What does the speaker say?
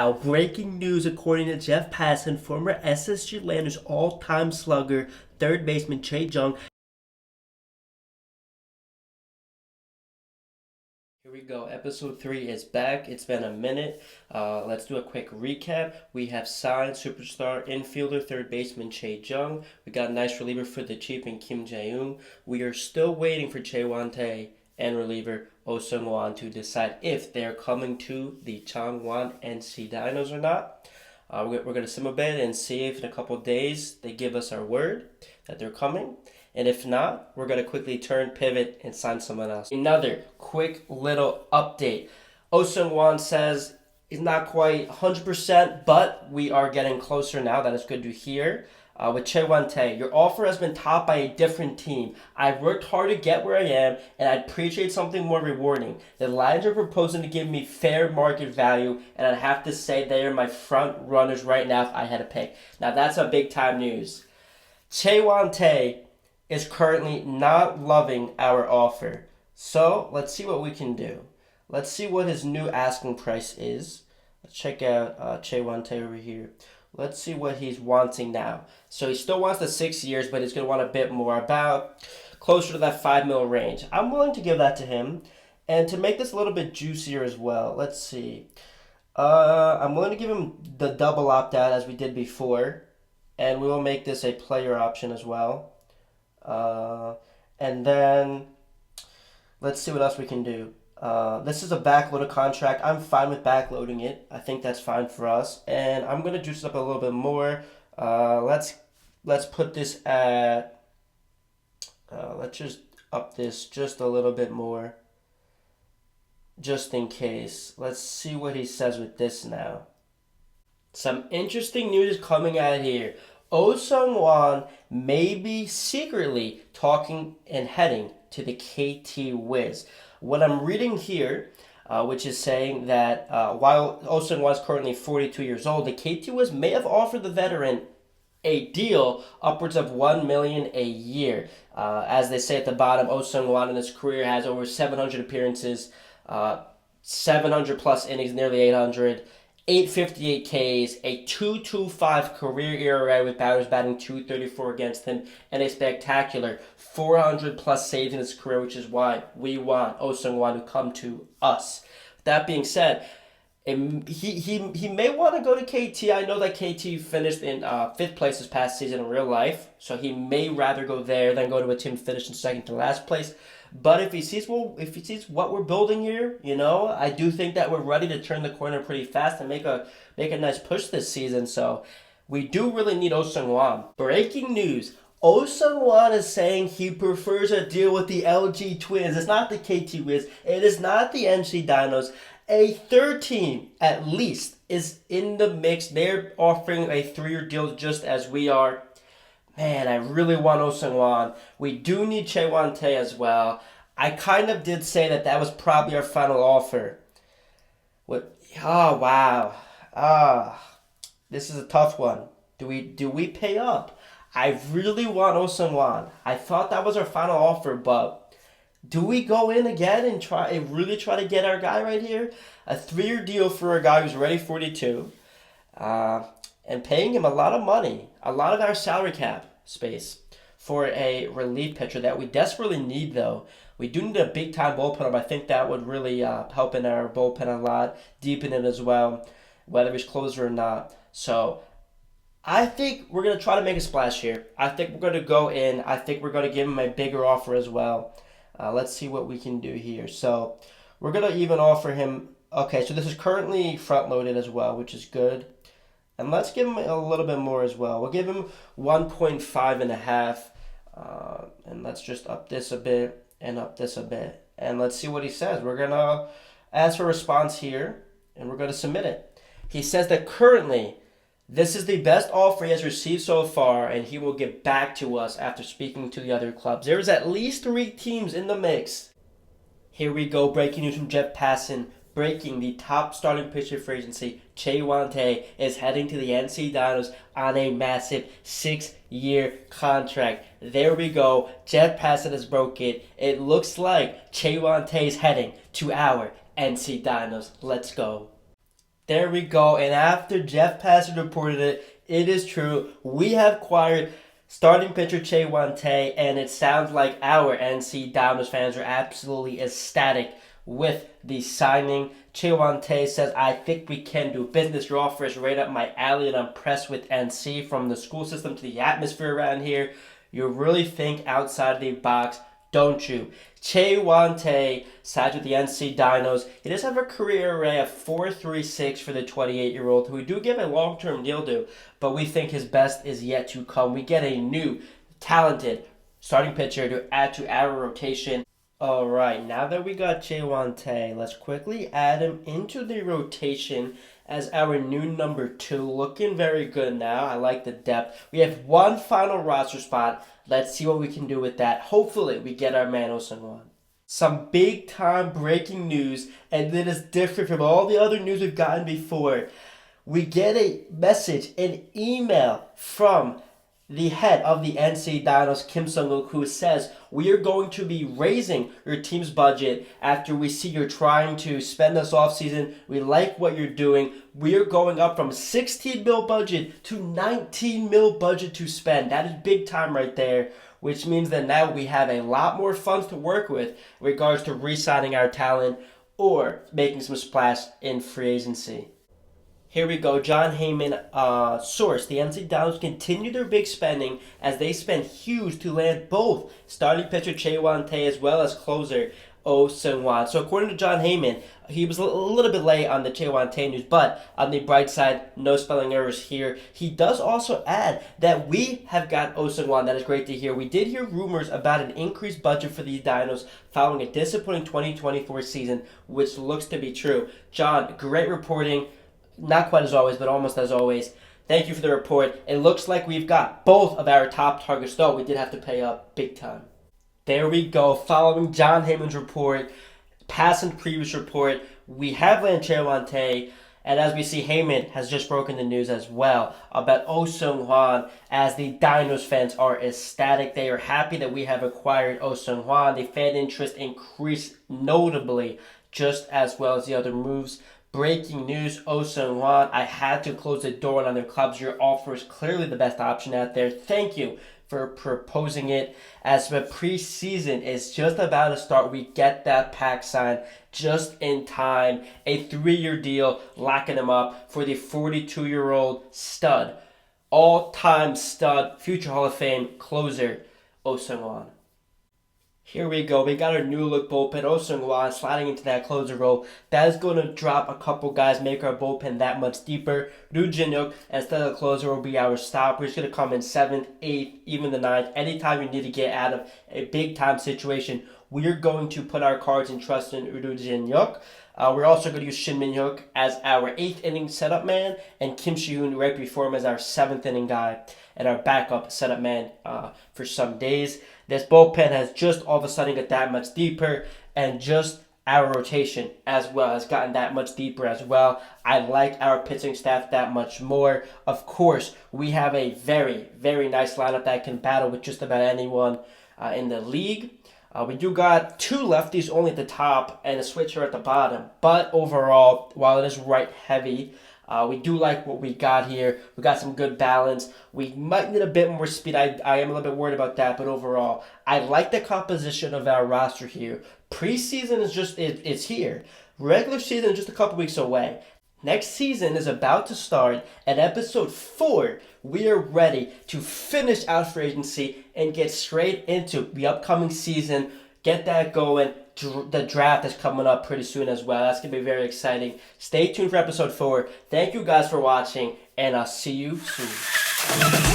Wow, breaking news according to Jeff Passan, former SSG Landers all-time slugger, third baseman Che Jung. Here we go. Episode 3 is back. It's been a minute. Let's do a quick recap. We have signed superstar infielder, third baseman Che Jung. We got a nice reliever for the Chief and Kim Jae-yoon. We are still waiting for Che Wan-tae and reliever Oh Seung-wan to decide if they're coming to the Changwon NC Dinos or not. We're going to sim a bit and see if in a couple days they give us our word that they're coming. And if not, we're going to quickly pivot, and sign someone else. Another quick little update. Oh Seung-wan says he's not quite 100%, but we are getting closer now. That is good to hear. With Che Wan-tae, your offer has been topped by a different team. I've worked hard to get where I am, and I'd appreciate something more rewarding. The Lions are proposing to give me fair market value, and I'd have to say they are my front runners right now if I had to pick. Now that's a big time news. Che Wan-tae is currently not loving our offer. So let's see what we can do. Let's see what his new asking price is. Let's check out Che Wan-tae over here. Let's see what he's wanting now. So he still wants the 6 years, but he's going to want a bit more, about closer to that 5 mil range. I'm willing to give that to him. And to make this a little bit juicier as well, let's see. I'm willing to give him the double opt-out as we did before. And we will make this a player option as well. And then let's see what else we can do. This is a backloaded contract. I'm fine with backloading it. I think that's fine for us. And I'm gonna juice it up a little bit more. Let's put this at. Let's just up this just a little bit more, just in case. Let's see what he says with this now. Some interesting news is coming out here. Oh Seung-wan may be secretly talking and heading to the KT Wiz. What I'm reading here, which is saying that while Oh Seung-wan is currently 42 years old, the KT Wiz may have offered the veteran a deal upwards of $1 million a year. As they say at the bottom, Oh Seung-wan in his career has over 700 appearances, 700 plus innings, nearly 800. 858 Ks, a 2.25 career ERA with batters batting 234 against him, and a spectacular 400 plus saves in his career, which is why we want Oh Seung-wan to come to us. That being said, he may want to go to KT. I know that KT finished in 5th place this past season in real life, so he may rather go there than go to a team finished in second to last place. But if he sees what we're building here, I do think that we're ready to turn the corner pretty fast and make a nice push this season. So we do really need Oh Seung-wan. Breaking news. Oh Seung-wan is saying he prefers a deal with the LG Twins. It's not the KT Wiz. It is not the NC Dinos. A third team, at least, is in the mix. They're offering a 3-year deal just as we are. Man, I really want Oh Seung-wan. We do need Che Wan-tae as well. I kind of did say that was probably our final offer. Oh, wow. This is a tough one. Do we pay up? I really want Oh Seung-wan. I thought that was our final offer, but do we go in again and really try to get our guy right here? A 3-year deal for a guy who's already 42. And paying him a lot of money, a lot of our salary cap space for a relief pitcher that we desperately need, though. We do need a big-time bullpen. I think that would really help in our bullpen a lot, deepen it as well, whether he's closer or not. So I think we're going to try to make a splash here. I think we're going to go in. I think we're going to give him a bigger offer as well. Let's see what we can do here. So we're going to even offer him. Okay, so this is currently front-loaded as well, which is good. And let's give him a little bit more as well. We'll give him 1.5 and a half. And let's just up this a bit and up this a bit. And let's see what he says. We're going to ask for a response here, and we're going to submit it. He says that currently this is the best offer he has received so far, and he will get back to us after speaking to the other clubs. There's at least 3 teams in the mix. Here we go. Breaking news from Jeff Passan. Breaking, the top starting pitcher for agency, Che Wan-tae, is heading to the NC Dinos on a massive 6-year contract. There we go. Jeff Passan has broke it. It looks like Che Wan-tae is heading to our NC Dinos. Let's go. There we go. And after Jeff Passan reported it, it is true. We have acquired starting pitcher Che Wante, and it sounds like our NC Dinos fans are absolutely ecstatic with the signing. Che Wante says, I think we can do business. Your offer is right up my alley, and I'm impressed with NC from the school system to the atmosphere around here. You really think outside the box, don't you? Che Wante signed with the NC Dinos. He does have a career array of 4.36 for the 28-year-old, who we do give a long-term deal to, but we think his best is yet to come. We get a new, talented starting pitcher to add to our rotation. All right, now that we got Che Wante, let's quickly add him into the rotation as our new number 2. Looking very good now. I like the depth. We have one final roster spot. Let's see what we can do with that. Hopefully, we get our man Osunwan. Some big time breaking news, and it is different from all the other news we've gotten before. We get a message, an email from the head of the NC Dinos, Kim Sung-wook, who says, we are going to be raising your team's budget after we see you're trying to spend this offseason. We like what you're doing. We are going up from 16 mil budget to 19 mil budget to spend. That is big time right there, which means that now we have a lot more funds to work with in regards to re-signing our talent or making some splash in free agency. Here we go. John Heyman source. The NC Dinos continue their big spending as they spend huge to land both starting pitcher Che Wante as well as closer Oh Seung-wan. So according to John Heyman, he was a little bit late on the Che Wante news, but on the bright side, no spelling errors here. He does also add that we have got Oh Seung-wan. That is great to hear. We did hear rumors about an increased budget for the Dinos following a disappointing 2024 season, which looks to be true. John, great reporting. Not quite as always, but almost as always. Thank you for the report. It looks like we've got both of our top targets, though we did have to pay up big time. There we go. Following John Heyman's report, Passan's previous report, we have landed Che Wante, and as we see, Heyman has just broken the news as well about Oh Seung-wan, as the Dinos fans are ecstatic. They are happy that we have acquired Oh Seung-wan. The fan interest increased notably, just as well as the other moves. Breaking news, Oh Seung-wan, I had to close the door on their clubs. Your offer is clearly the best option out there. Thank you for proposing it. As the preseason is just about to start, we get that pack signed just in time. A 3-year deal, locking him up for the 42-year-old stud, all-time stud, future Hall of Fame closer, Oh Seung-wan. Here we go. We got our new look bullpen. Oh Seung-wan sliding into that closer role. That is going to drop a couple guys, make our bullpen that much deeper. Ryu Jin-hyuk, instead of the closer, will be our stopper. He's going to come in 7th, 8th, even the 9th. Anytime you need to get out of a big-time situation, we are going to put our cards and trust in Ryu Jin-hyuk. We're also going to use Shin Min-hyuk as our 8th inning setup man, and Kim Si-hoon right before him as our 7th inning guy and our backup setup man for some days. This bullpen has just all of a sudden got that much deeper, and just our rotation as well has gotten that much deeper as well. I like our pitching staff that much more. Of course, we have a very, very nice lineup that can battle with just about anyone in the league. We do got 2 lefties only at the top and a switcher at the bottom. But overall, while it is right heavy, we do like what we got here. We got some good balance. We might need a bit more speed. I am a little bit worried about that. But overall, I like the composition of our roster here. Preseason is just, it's here. Regular season is just a couple weeks away. Next season is about to start. At episode 4, we are ready to finish out free agency and get straight into the upcoming season. Get that going. The draft is coming up pretty soon as well. That's going to be very exciting. Stay tuned for episode 4. Thank you guys for watching, and I'll see you soon.